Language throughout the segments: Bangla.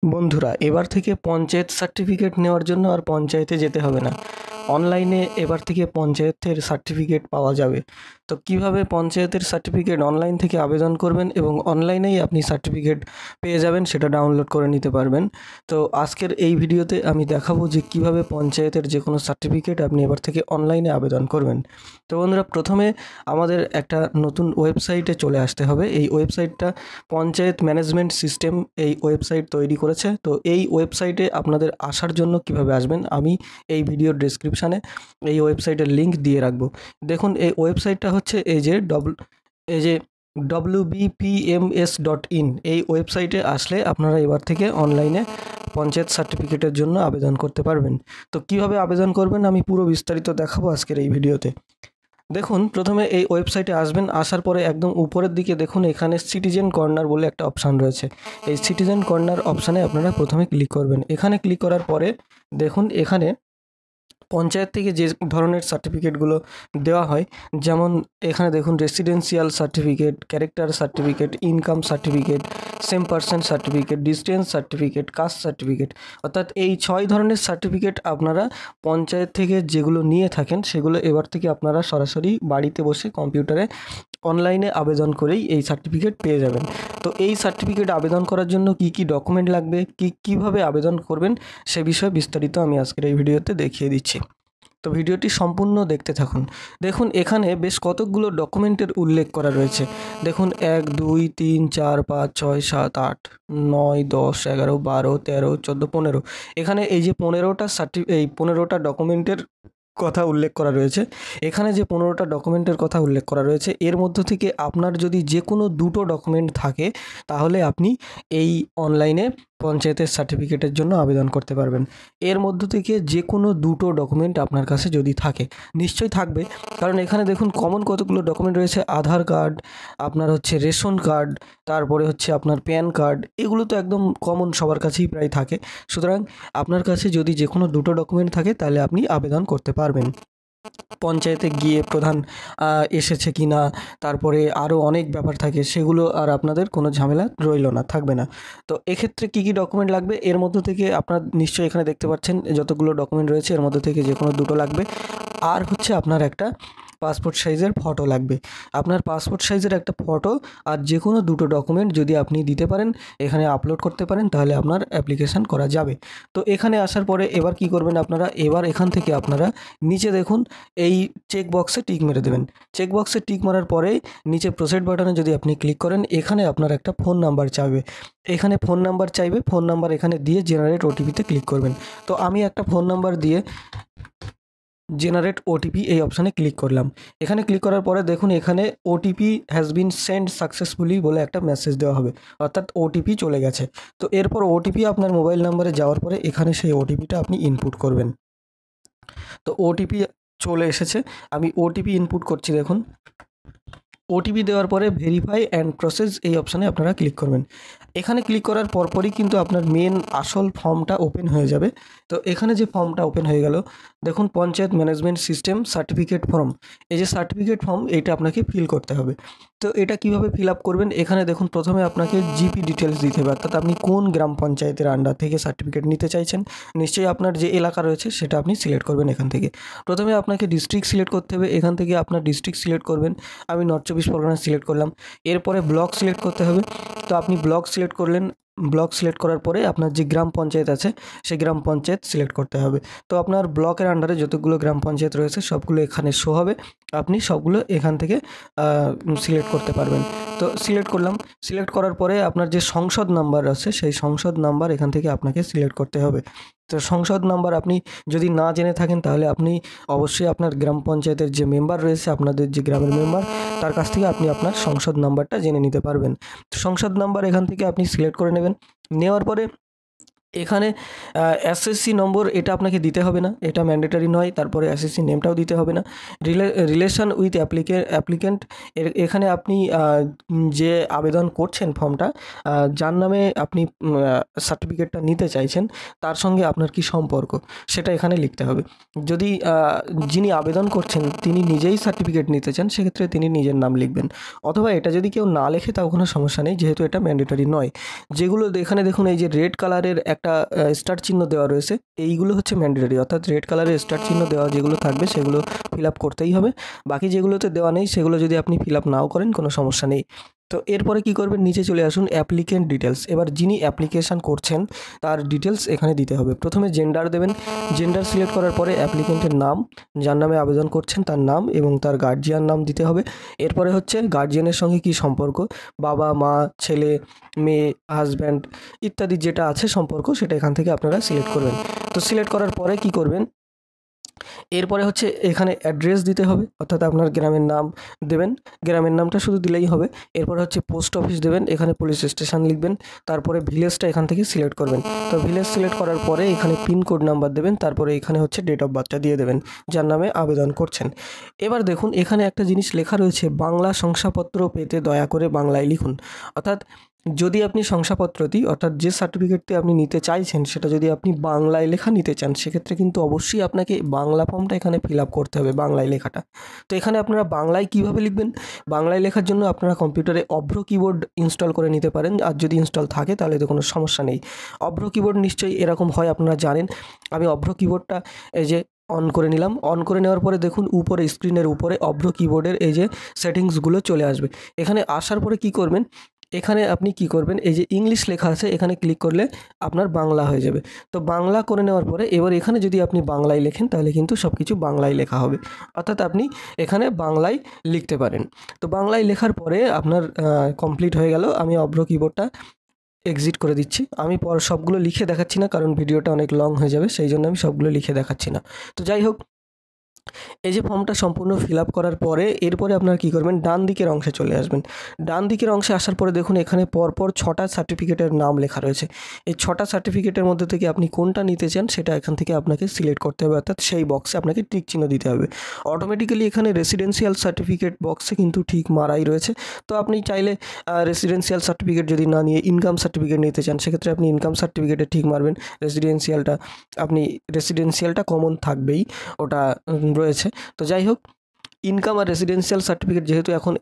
বন্ধুরা, এবার থেকে পঞ্চায়েত সার্টিফিকেট নেওয়ার জন্য আর পঞ্চায়েতে যেতে হবে না। অনলাইনে এবার থেকে পঞ্চায়েতের সার্টিফিকেট পাওয়া যাবে। তো কিভাবে পঞ্চায়েতের সার্টিফিকেট অনলাইন থেকে আবেদন করবেন এবং অনলাইনেই আপনি সার্টিফিকেট পেয়ে যাবেন, সেটা ডাউনলোড করে নিতে পারবেন। তো আজকের এই ভিডিওতে আমি দেখাবো যে কিভাবে পঞ্চায়েতের যে কোনো সার্টিফিকেট আপনি এবার থেকে অনলাইনে আবেদন করবেন। তো বন্ধুরা, প্রথমে আমাদের একটা নতুন ওয়েবসাইটে চলে আসতে হবে। এই ওয়েবসাইটটা পঞ্চায়েত ম্যানেজমেন্ট সিস্টেম এই ওয়েবসাইট তৈরি করেছে। তো এই ওয়েবসাইটে আপনাদের আসার জন্য কিভাবে আসবেন, আমি এই ভিডিওর ডেসক্রিপশানে এই ওয়েবসাইটের লিঙ্ক দিয়ে রাখবো। দেখুন, এই ওয়েবসাইটটা হচ্ছে এই যে wbpms.in। এই ওয়েবসাইটে আসলে আপনারা এবার থেকে অনলাইনে পঞ্চায়েত সার্টিফিকেটের জন্য আবেদন করতে পারবেন। তো কিভাবে আবেদন করবেন আমি পুরো বিস্তারিত দেখাবো আজকের এই ভিডিওতে। দেখুন, প্রথমে এই ওয়েবসাইটে আসবেন। আসার পরে একদম উপরের দিকে দেখুন, এখানে সিটিজেন কর্নার বলে একটা অপশান রয়েছে। এই সিটিজেন কর্নার অপশানে আপনারা প্রথমে ক্লিক করবেন। এখানে ক্লিক করার পরে দেখুন, এখানে পঞ্চায়েত থেকে যে ধরনের সার্টিফিকেটগুলো দেওয়া হয়, যেমন এখানে দেখুন residential certificate, character certificate, income certificate, same person certificate, distance certificate, caste certificate, অর্থাৎ এই 6 ধরনের সার্টিফিকেট আপনারা পঞ্চায়েত থেকে যেগুলো নিয়ে থাকেন সেগুলো এবার থেকে আপনারা সরাসরি বাড়িতে বসে কম্পিউটারে অনলাইনে আবেদন করেই এই সার্টিফিকেট পেয়ে যাবেন। তো এই সার্টিফিকেট আবেদন করার জন্য কী ডকুমেন্ট লাগবে, কীভাবে আবেদন করবেন সে বিষয়ে বিস্তারিত আমি আজকের এই ভিডিওতে দেখিয়ে দিচ্ছি। তো ভিডিওটি সম্পূর্ণ দেখতে থাকুন। দেখুন, এখানে বেশ কতকগুলো ডকুমেন্টের উল্লেখ করা রয়েছে। দেখুন, 1 2 3 4 5 6 7 8 9 10 11 12 13 14 15। এখানে এই যে 15টা ডকুমেন্টের কথা উল্লেখ করা রয়েছে। এখানে যে 15টা ডকুমেন্টের কথা উল্লেখ করা রয়েছে, এর মধ্য থেকে আপনার যদি যে কোনো 2টো ডকুমেন্ট থাকে, তাহলে আপনি এই অনলাইনে পঞ্চায়েতের সার্টিফিকেটের জন্য আবেদন করতে পারবেন। এর মধ্য থেকে যে কোনো 2টো ডকুমেন্ট আপনার কাছে যদি থাকে, নিশ্চয়ই থাকবে, কারণ এখানে দেখুন কমন কতগুলো ডকুমেন্ট রয়েছে। আধার কার্ড, আপনার হচ্ছে রেশন কার্ড, তারপরে হচ্ছে আপনার প্যান কার্ড। এগুলো তো একদম কমন, সবার কাছেই প্রায় থাকে। সুতরাং আপনার কাছে যদি যে কোনো 2টো ডকুমেন্ট থাকে, তাহলে আপনি আবেদন করতে পারবেন। পঞ্চায়েতে গিয়ে প্রধান এসেছে কি না, তারপরে আরও অনেক ব্যাপার থাকে, সেগুলো আর আপনাদের কোনো ঝামেলা থাকবে না। তো এক্ষেত্রে কী ডকুমেন্ট লাগবে, এর মধ্য থেকে আপনার নিশ্চয়ই এখানে দেখতে পাচ্ছেন যতগুলো ডকুমেন্ট রয়েছে, এর মধ্যে থেকে যে কোনো 2টো লাগবে। আর হচ্ছে আপনার একটা পাসপোর্ট সাইজের ফটো লাগবে। আপনার পাসপোর্ট সাইজের একটা ফটো আর যে কোনো 2টো ডকুমেন্ট যদি আপনি দিতে পারেন, এখানে আপলোড করতে পারেন, তাহলে আপনার অ্যাপ্লিকেশান করা যাবে। তো এখানে আসার পরে এবার কি করবেন আপনারা, এবার এখান থেকে আপনারা নিচে দেখুন এই চেক বক্সে টিক মেরে দেবেন। চেক বক্সে টিক মারার পরে নিচে প্রসিড বাটনে যদি আপনি ক্লিক করেন, এখানে আপনার একটা ফোন নাম্বার চাইবে। এখানে ফোন নাম্বার চাইবে, ফোন নাম্বার এখানে দিয়ে জেনারেট ওটিপিতে ক্লিক করবেন। তো আমি একটা ফোন নাম্বার দিয়ে জেনারেট ওটিপি এই অপশানে ক্লিক করলাম। এখানে ক্লিক করার পরে দেখুন, এখানে OTP has been send successfully বলে একটা মেসেজ দেওয়া হবে, অর্থাৎ ওটিপি চলে গেছে। তো এরপর ওটিপি আপনার মোবাইল নাম্বারে যাওয়ার পরে এখানে সেই ওটিপিটা আপনি ইনপুট করবেন। তো ওটিপি চলে এসেছে, আমি ওটিপি ইনপুট করছি। দেখুন, ওটিপি দেওয়ার পরে ভেরিফাই অ্যান্ড প্রসেস এই অপশানে আপনারা ক্লিক করবেন। এখানে ক্লিক করার পরপরই কিন্তু আপনার আসল ফর্মটা ওপেন হয়ে যাবে। তো এখানে যে ফর্মটা ওপেন হয়ে গেল, দেখুন panchayat management system certificate form. এই যে সার্টিফিকেট ফর্ম, এইটা আপনাকে ফিল করতে হবে। তো এটা কিভাবে ফিল আপ করবেন, এখানে দেখুন প্রথমে আপনাকে জিপি ডিটেলস দিতে হবে, অর্থাৎ আপনি কোন গ্রাম পঞ্চায়েতের আন্ডার থেকে সার্টিফিকেট নিতে চাইছেন। নিশ্চয়ই আপনার যে এলাকা রয়েছে সেটা আপনি সিলেক্ট করবেন। এখান থেকে প্রথমে আপনাকে ডিস্ট্রিক্ট সিলেক্ট করতে হবে। এখান থেকে আপনার ডিস্ট্রিক্ট সিলেক্ট করবেন। আমি নর্থ 24 পরগনা সিলেক্ট করলাম। এরপরে ব্লক সিলেক্ট করতে হবে। তো আপনি ব্লক সিলেক্ট করলেন। ব্লক সিলেক্ট করার পরে আপনার যে গ্রাম পঞ্চায়েত আছে সেই গ্রাম পঞ্চায়েত সিলেক্ট করতে হবে। তো আপনার ব্লকের আন্ডারে যতগুলো গ্রাম পঞ্চায়েত রয়েছে সবগুলো এখানে শো হবে। আপনি সবগুলো এখান থেকে সিলেক্ট করতে পারবেন। তো সিলেক্ট করলাম। সিলেক্ট করার পরে আপনার যে সংসদ নাম্বার আছে সেই সংসদ নাম্বার এখান থেকে আপনাকে সিলেক্ট করতে হবে। তো সংসদ নাম্বার আপনি যদি না জেনে থাকেন, তাহলে আপনি অবশ্যই আপনার গ্রাম পঞ্চায়েতের যে মেম্বার রয়েছে, আপনাদের যে গ্রামের মেম্বার, তার কাছ থেকে আপনি আপনার সংসদ নাম্বারটা জেনে নিতে পারবেন। সংসদ নাম্বার এখান থেকে আপনি সিলেক্ট করে নেবেন। নেওয়ার পরে এখানে এসএসসি নম্বর এটা আপনাকে দিতে হবে না, এটা ম্যান্ডেটরি নয়। তারপরে এসএসসি নেমটাও দিতে হবে না। রিলেশন উইথ অ্যাপ্লিকেন্ট এখানে আপনি যে আবেদন করছেন ফর্মটা, যার নামে আপনি সার্টিফিকেটটা নিতে চাইছেন তার সঙ্গে আপনার কি সম্পর্ক সেটা এখানে লিখতে হবে। যদি যিনি আবেদন করছেন তিনি নিজেই সার্টিফিকেট নিতে চান, সেক্ষেত্রে তিনি নিজের নাম লিখবেন। অথবা এটা যদি কেউ না লেখে তাও কোনো সমস্যা নেই, যেহেতু এটা ম্যান্ডেটরি নয়। যেগুলো এখানে দেখুন এই যে রেড কালারের একটা স্টার চিহ্ন দেওয়া রয়েছে, এইগুলো হচ্ছে ম্যান্ডেটরি, অর্থাৎ রেড কালারের স্টার চিহ্ন দেওয়া যেগুলো থাকবে সেগুলো ফিল আপ করতেই হবে। বাকি যেগুলোতে দেওয়া নেই সেগুলো যদি আপনি ফিল আপ নাও করেন কোনো সমস্যা নেই। তো এরপরে কি করবেন, নিচে চলে আসুন অ্যাপ্লিকেন্ট ডিটেলস। এবার যিনি অ্যাপ্লিকেশান করছেন তার ডিটেলস এখানে দিতে হবে। প্রথমে জেন্ডার দেবেন, জেন্ডার সিলেক্ট করার পরে অ্যাপ্লিকেন্টের নাম, যার নামে আবেদন করছেন তার নাম এবং তার গার্জিয়ান নাম দিতে হবে। এরপরে হচ্ছে গার্জিয়ানের সঙ্গে কি সম্পর্ক, বাবা মা ছেলে মেয়ে হাজব্যান্ড ইত্যাদি যেটা আছে সম্পর্ক, সেটা এখান থেকে আপনারা সিলেক্ট করবেন। তো সিলেক্ট করার পরে কি করবেন, এরপরে হচ্ছে এখানে অ্যাড্রেস দিতে হবে, অর্থাৎ আপনার গ্রামের নাম দেবেন, গ্রামের নামটা শুধু দিলেই হবে। এরপরে হচ্ছে পোস্ট অফিস দেবেন, এখানে পুলিশ স্টেশন লিখবেন। তারপরে ভিলেজটা এখান থেকে সিলেক্ট করবেন। তো ভিলেজ সিলেক্ট করার পরে এখানে পিনকোড নাম্বার দেবেন, তারপরে এখানে হচ্ছে ডেট অফ বার্থটা দিয়ে দেবেন যার নামে আবেদন করছেন। এবার দেখুন এখানে একটা জিনিস লেখা রয়েছে, বাংলা শংসাপত্র পেতে দয়া করে বাংলায় লিখুন। অর্থাৎ যদি আপনি শংসাপত্রটি, অর্থাৎ যে সার্টিফিকেটটি আপনি নিতে চাইছেন সেটা যদি আপনি বাংলায় লেখা নিতে চান, সেক্ষেত্রে কিন্তু অবশ্যই আপনাকে বাংলা ফর্মটা এখানে ফিল আপ করতে হবে, বাংলায় লেখাটা। তো এখানে আপনারা বাংলায় কীভাবে লিখবেন, বাংলায় লেখার জন্য আপনারা কম্পিউটারে অভ্র কিবোর্ড ইনস্টল করে নিতে পারেন, আর যদি ইনস্টল থাকে তাহলে তো কোনো সমস্যা নেই। অভ্র কিবোর্ড নিশ্চয়ই এরকম হয়, আপনারা জানেন। আমি অভ্র কিবোর্ডটা এই যে অন করে নিলাম। অন করে নেওয়ার পরে দেখুন উপরে স্ক্রিনের উপরে অভ্র কিবোর্ডের এই যে সেটিংসগুলো চলে আসবে। এখানে আসার পরে কি করবেন, এখানে আপনি কি করবেন, এই যে ইংলিশ লেখা আছে এখানে ক্লিক করলে আপনার বাংলা হয়ে যাবে। তো বাংলা করে নেওয়ার পরে এবার এখানে যদি আপনি বাংলায় লেখেন তাহলে কিন্তু সব কিছু বাংলায় লেখা হবে, অর্থাৎ আপনি এখানে বাংলায় লিখতে পারেন। তো বাংলায় লেখার পরে আপনার কমপ্লিট হয়ে গেল। আমি অভ্র কিবোর্ডটা এক্সিট করে দিচ্ছি। আমি সবগুলো লিখে দেখাচ্ছি না, কারণ ভিডিওটা অনেক লং হয়ে যাবে, সেই জন্য আমি সবগুলো লিখে দেখাচ্ছি না। তো যাই হোক, এই যে ফর্মটা সম্পূর্ণ ফিল আপ করার পরে এরপরে আপনারা কী করবেন, ডান দিকের অংশে চলে আসবেন। ডান দিকের অংশে আসার পরে দেখুন এখানে পরপর 6টা সার্টিফিকেটের নাম লেখা রয়েছে। এই 6টা সার্টিফিকেটের মধ্যে থেকে আপনি কোনটা নিতে চান সেটা এখান থেকে আপনাকে সিলেক্ট করতে হবে, অর্থাৎ সেই বক্সে আপনাকে টিক চিহ্ন দিতে হবে। অটোমেটিক্যালি এখানে রেসিডেন্সিয়াল সার্টিফিকেট বক্সে কিন্তু ঠিক মারাই রয়েছে। তো আপনি চাইলে রেসিডেন্সিয়াল সার্টিফিকেট যদি না নিয়ে ইনকাম সার্টিফিকেট নিতে চান, সেক্ষেত্রে আপনি ইনকাম সার্টিফিকেটে ঠিক মারবেন। রেসিডেন্সিয়ালটা কমন থাকবেই, ওটা রয়েছে। তো যাই হোক, ইনকাম আর রেসিডেন্সিয়াল সার্টিফিকেট যেহেতু এখন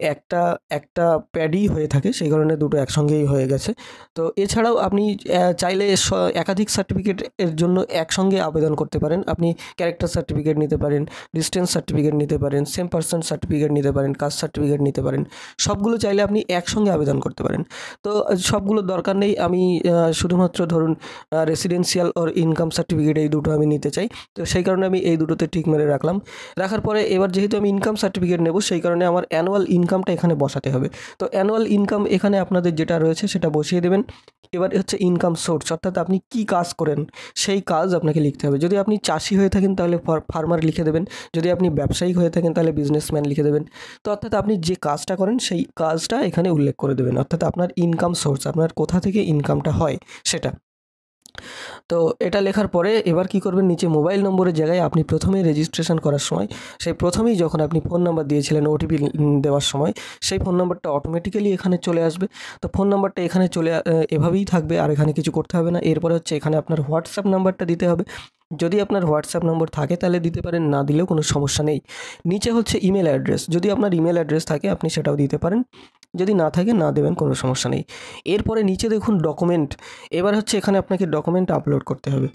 একটা প্যাডই হয়ে থাকে, সেই কারণে দুটো একসঙ্গেই হয়ে গেছে। তো এছাড়াও আপনি চাইলে একাধিক সার্টিফিকেটের জন্য একসঙ্গে আবেদন করতে পারেন। আপনি ক্যারেক্টার সার্টিফিকেট নিতে পারেন, ডিস্টেন্স সার্টিফিকেট নিতে পারেন, সেম পার্সন সার্টিফিকেট নিতে পারেন, কাস্ট সার্টিফিকেট নিতে পারেন। সবগুলো চাইলে আপনি একসঙ্গে আবেদন করতে পারেন। তো সবগুলোর দরকার নেই, আমি শুধুমাত্র ধরুন রেসিডেন্সিয়াল ওর ইনকাম সার্টিফিকেট এই দুটো আমি নিতে চাই। তো সেই কারণে আমি এই দুটোতে টিক মেরে রাখলাম। রাখার পরে এবার যেহেতু আমি ইনকাম সার্টিফিকেট নেব, সেই কারণে আমার অ্যানুয়াল ইনকামটা এখানে বসাতে হবে। তো অ্যানুয়াল ইনকাম এখানে আপনাদের যেটা রয়েছে সেটা বসিয়ে দেবেন। এবার হচ্ছে ইনকাম সোর্স, অর্থাৎ আপনি কি কাজ করেন সেই কাজ আপনাকে লিখতে হবে। যদি আপনি চাষি হয়ে থাকেন তাহলে ফার্মার লিখে দেবেন, যদি আপনি ব্যবসায়িক হয়ে থাকেন তাহলে বিজনেসম্যান লিখে দেবেন। তো অর্থাৎ আপনি যে কাজটা করেন সেই কাজটা এখানে উল্লেখ করে দেবেন, অর্থাৎ আপনার ইনকাম সোর্স, আপনার কোথা থেকে ইনকামটা হয় সেটা। তো এটা লেখার পরে এবার কি করবেন, নিচে মোবাইল নম্বরের জায়গায় আপনি প্রথমেই রেজিস্ট্রেশন করার সময় সেই প্রথমেই যখন আপনি ফোন নাম্বার দিয়েছিলেন ওটিপি দেওয়ার সময়, সেই ফোন নাম্বারটা অটোমেটিক্যালি এখানে চলে আসবে। তো ফোন নাম্বারটা এখানে এভাবেই থাকবে, আর এখানে কিছু করতে হবে না। এরপরে হচ্ছে এখানে আপনার হোয়াটসঅ্যাপ নাম্বারটা দিতে হবে। যদি আপনার হোয়াটসঅ্যাপ নম্বর থাকে তাহলে দিতে পারেন, না দিলেও কোনো সমস্যা নেই। নিচে হচ্ছে ইমেল অ্যাড্রেস, যদি আপনার ইমেল অ্যাড্রেস থাকে আপনি সেটাও দিতে পারেন, যদি না থাকে না দেবেন, কোনো সমস্যা নেই। এরপরে নিচে দেখুন ডকুমেন্ট। এবার হচ্ছে এখানে আপনাকে ডকুমেন্ট আপলোড করতে হবে।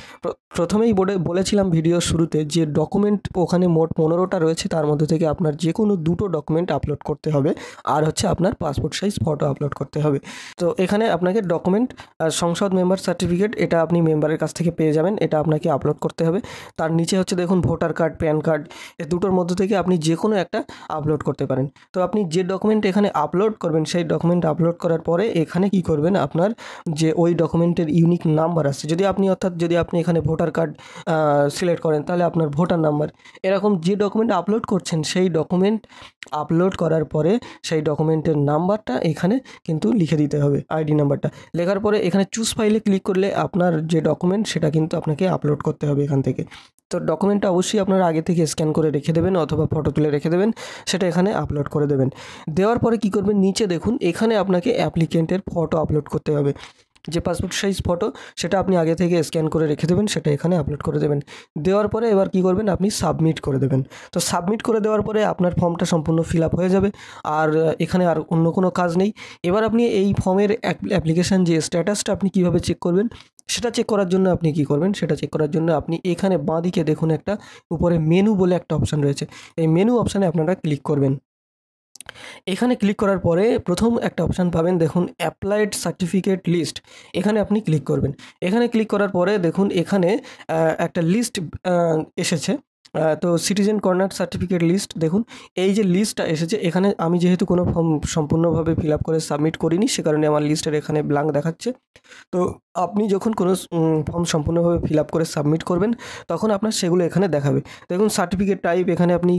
প্রথমেই বলেছিলাম ভিডিওর শুরুতে যে ডকুমেন্ট ওখানে মোট 15টা রয়েছে, তার মধ্যে থেকে আপনার যে কোনো 2টো ডকুমেন্ট আপলোড করতে হবে, আর হচ্ছে আপনার পাসপোর্ট সাইজ ফটো আপলোড করতে হবে। তো এখানে আপনাকে ডকুমেন্ট সংসদ মেম্বার সার্টিফিকেট, এটা আপনি মেম্বারের কাছ থেকে পেয়ে যাবেন, এটা আপনাকে আপলোড করতে হবে। তার নিচে হচ্ছে দেখুন ভোটার কার্ড, প্যান কার্ড, এই দুটোর মধ্যে থেকে আপনি যে কোনো একটা আপলোড করতে পারেন। তো আপনি যে ডকুমেন্ট এখানে আপলোড করবেন, সেই ডকুমেন্ট আপলোড করার পরে এখানে কি করবেন, আপনার যে ওই ডকুমেন্টের ইউনিক নাম্বার আছে, যদি আপনি যদি আপনি এখানে ভোটার কার্ড সিলেক্ট করেন তাহলে আপনার ভোটার নাম্বার, এরকম যে ডকুমেন্ট আপলোড করছেন সেই ডকুমেন্ট আপলোড করার পরে সেই ডকুমেন্টের নাম্বারটা এখানে কিন্তু লিখে দিতে হবে, আইডি নাম্বারটা লেখার পরে এখানে চুজ ফাইলে ক্লিক করলে আপনার যে ডকুমেন্ট সেটা কিন্তু আপনাকে আপলোড করতে হবে এখান থেকে। তো ডকুমেন্টটা অবশ্যই আপনারা আগে থেকে স্ক্যান করে রেখে দেবেন অথবা ফটো তুলে রেখে দেবেন, সেটা এখানে আপলোড করে দেবেন। দেওয়ার পরে কি করবেন, নিচে দেখুন এখানে আপনাকে অ্যাপ্লিকেন্টের ফটো আপলোড করতে হবে, যে পাসপোর্ট সাইজ ফটো সেটা আপনি আগে থেকে স্ক্যান করে রেখে দেবেন, সেটা এখানে আপলোড করে দেবেন। দেওয়ার পরে এবার কি করবেন, আপনি সাবমিট করে দেবেন। তো সাবমিট করে দেওয়ার পরে আপনার ফর্মটা সম্পূর্ণ ফিল আপ হয়ে যাবে, আর এখানে আর অন্য কোনো কাজ নেই। এবার আপনি এই ফর্মের অ্যাপ্লিকেশান যে স্ট্যাটাসটা আপনি কীভাবে চেক করবেন, সেটা চেক করার জন্য আপনি কি করবেন, সেটা চেক করার জন্য আপনি এখানে বাঁদিকে দেখুন একটা উপরে মেনু বলে একটা অপশান রয়েছে, এই মেনু অপশানে আপনারা ক্লিক করবেন। এখানে ক্লিক করার পরে প্রথম একটা অপশান পাবেন, দেখুন অ্যাপ্লাইড সার্টিফিকেট লিস্ট, এখানে আপনি ক্লিক করবেন। এখানে ক্লিক করার পরে দেখুন এখানে একটা লিস্ট এসেছে, তো সিটিজেন কর্নার সার্টিফিকেট লিস্ট, দেখুন এই যে লিস্টটা এসেছে, এখানে আমি যেহেতু কোনো ফর্ম সম্পূর্ণভাবে ফিল আপ করে সাবমিট করিনি, সে কারণে আমার লিস্টের এখানে ব্ল্যাঙ্ক দেখাচ্ছে। তো আপনি যখন কোনো ফর্ম সম্পূর্ণভাবে ফিল আপ করে সাবমিট করবেন তখন আপনার সেগুলো এখানে দেখাবে। দেখুন সার্টিফিকেট টাইপ, এখানে আপনি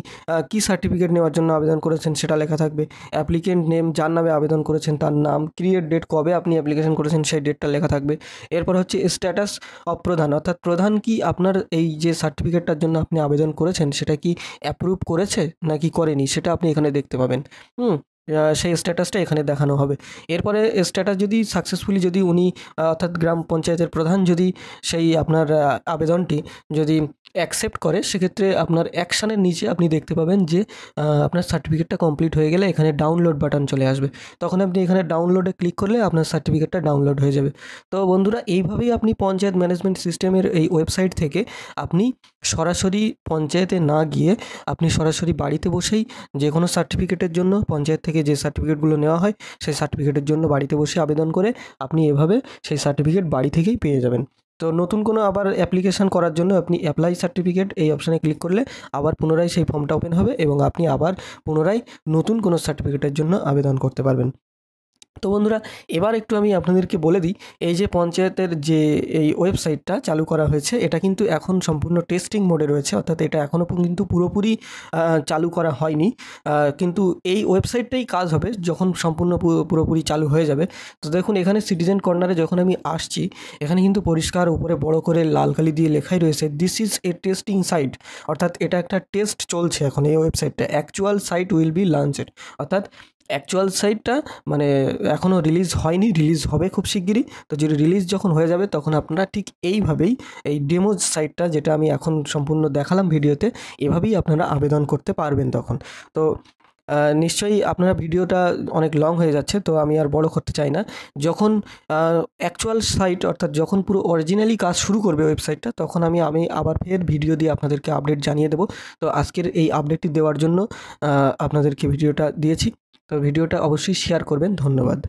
কী সার্টিফিকেট নেওয়ার জন্য আবেদন করেছেন সেটা লেখা থাকবে, অ্যাপ্লিকেন্ট নেম, যার নামে আবেদন করেছেন তার নাম, ক্রিয়েট ডেট, কবে আপনি অ্যাপ্লিকেশন করেছেন সেই ডেটটা লেখা থাকবে। এরপর হচ্ছে স্ট্যাটাস অফ প্রধান, অর্থাৎ প্রধান কি আপনার এই যে সার্টিফিকেটটার জন্য আপনি আবেদন করেছেন সেটা কি অ্যাপ্রুভ করেছে নাকি করেনি, সেটা আপনি এখানে দেখতে পাবেন। সেই স্ট্যাটাসটা এখানে দেখানো হবে। এরপরে স্ট্যাটাস যদি সাকসেসফুলি, যদি উনি অর্থাৎ গ্রাম পঞ্চায়েতের প্রধান যদি সেই আপনার আবেদনটি যদি অ্যাকসেপ্ট করে, সেক্ষেত্রে আপনার অ্যাকশানের নিচে আপনি দেখতে পাবেন যে আপনার সার্টিফিকেটটা কমপ্লিট হয়ে গেলে এখানে ডাউনলোড বাটন চলে আসবে, তখন আপনি এখানে ডাউনলোডে ক্লিক করলে আপনার সার্টিফিকেটটা ডাউনলোড হয়ে যাবে। তো বন্ধুরা, এইভাবেই আপনি পঞ্চায়েত ম্যানেজমেন্ট সিস্টেমের এই ওয়েবসাইট থেকে আপনি সরাসরি পঞ্চায়েতে না গিয়ে আপনি সরাসরি বাড়িতে বসেই যে কোনো সার্টিফিকেটের জন্য পঞ্চায়েত থেকে যে সার্টিফিকেটগুলো নেওয়া হয় সেই সার্টিফিকেটের জন্য বাড়িতে বসে আবেদন করে আপনি এভাবে সেই সার্টিফিকেট বাড়ি থেকেই পেয়ে যাবেন। তো নতুন কোনো আবার অ্যাপ্লিকেশান করার জন্য আপনি অ্যাপ্লাই সার্টিফিকেট এই অপশানে ক্লিক করলে আবার পুনরায় সেই ফর্মটা ওপেন হবে এবং আপনি আবার পুনরায় নতুন কোনো সার্টিফিকেটের জন্য আবেদন করতে পারবেন। তো বন্ধুরা, এবার একটু আমি আপনাদেরকে বলে দিই, এই যে পঞ্চায়েতের যে এই ওয়েবসাইটটা চালু করা হয়েছে এটা কিন্তু এখন সম্পূর্ণ টেস্টিং মোডে রয়েছে, অর্থাৎ এটা এখনও কিন্তু পুরোপুরি চালু করা হয়নি, কিন্তু এই ওয়েবসাইটটাই কাজ হবে যখন সম্পূর্ণ পুরোপুরি চালু হয়ে যাবে। তো দেখুন এখানে সিটিজেন কর্নারে যখন আমি আসছি, এখানে কিন্তু পরিষ্কার উপরে বড় করে লাল কালি দিয়ে লেখাই রয়েছে this is a testing site, অর্থাৎ এটা একটা টেস্ট চলছে এখন এই ওয়েবসাইটটা, actual site will be launched, অর্থাৎ অ্যাকচুয়াল সাইটটা মানে এখনও রিলিজ হয়নি, রিলিজ হবে খুব শিগগিরই। তো যদি রিলিজ যখন হয়ে যাবে তখন আপনারা ঠিক এইভাবেই এই ডেমো সাইটটা, যেটা আমি এখন সম্পূর্ণ দেখালাম ভিডিওতে, এভাবেই আপনারা আবেদন করতে পারবেন তখন। তো নিশ্চয়ই আপনারা, ভিডিওটা অনেক লং হয়ে যাচ্ছে তো আমি আর বড় করতে চাই না। যখন অ্যাকচুয়াল সাইট অর্থাৎ যখন পুরো অরিজিনালি কাজ শুরু করবে ওয়েবসাইটটা, তখন আমি আবার ফের ভিডিও দিয়ে আপনাদেরকে আপডেট জানিয়ে দেবো। তো আজকের এই আপডেটটি দেওয়ার জন্য আপনাদেরকে ভিডিওটা দিয়েছি। তো ভিডিওটা অবশ্যই শেয়ার করবেন। ধন্যবাদ।